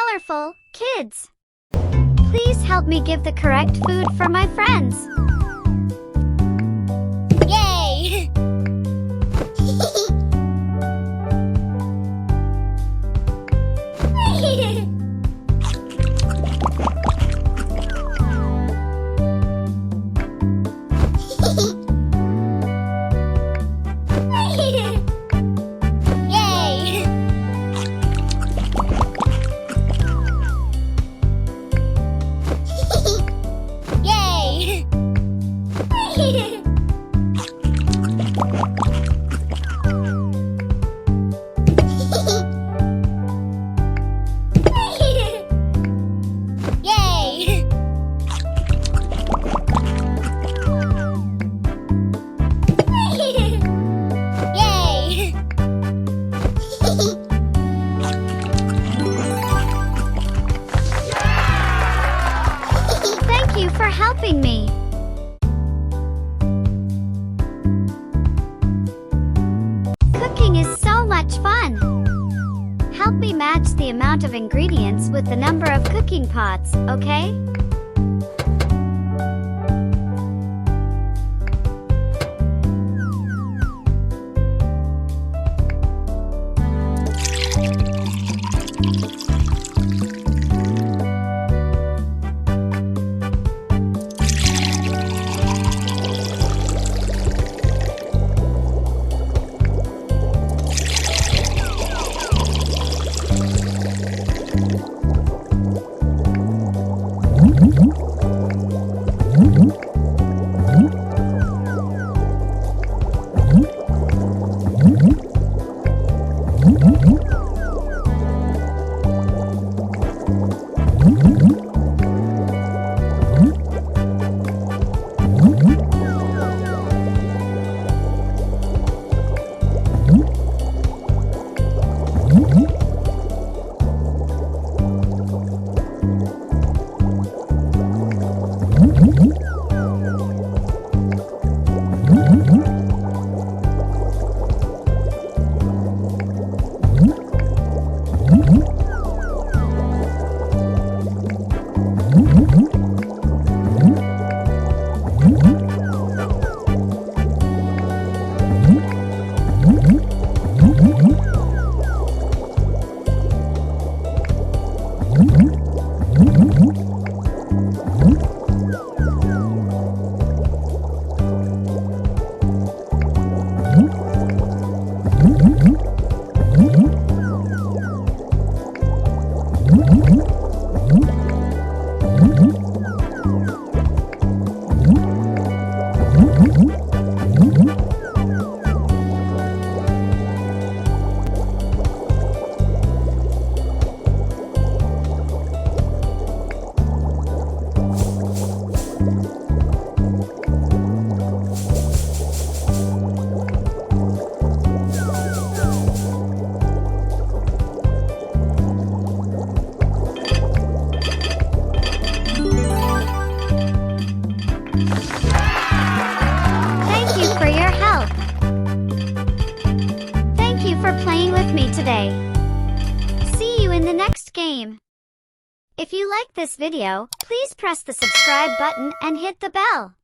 colorful, kids. Please help me give the correct food for my friends. Yay! Thank you for helping me. Cooking is so much fun. Help me match the amount of ingredients with the number of cooking pots, okay? Thank you for your help. Thank you for playing with me today. See you in the next game. If you like this video, please press the subscribe button and hit the bell.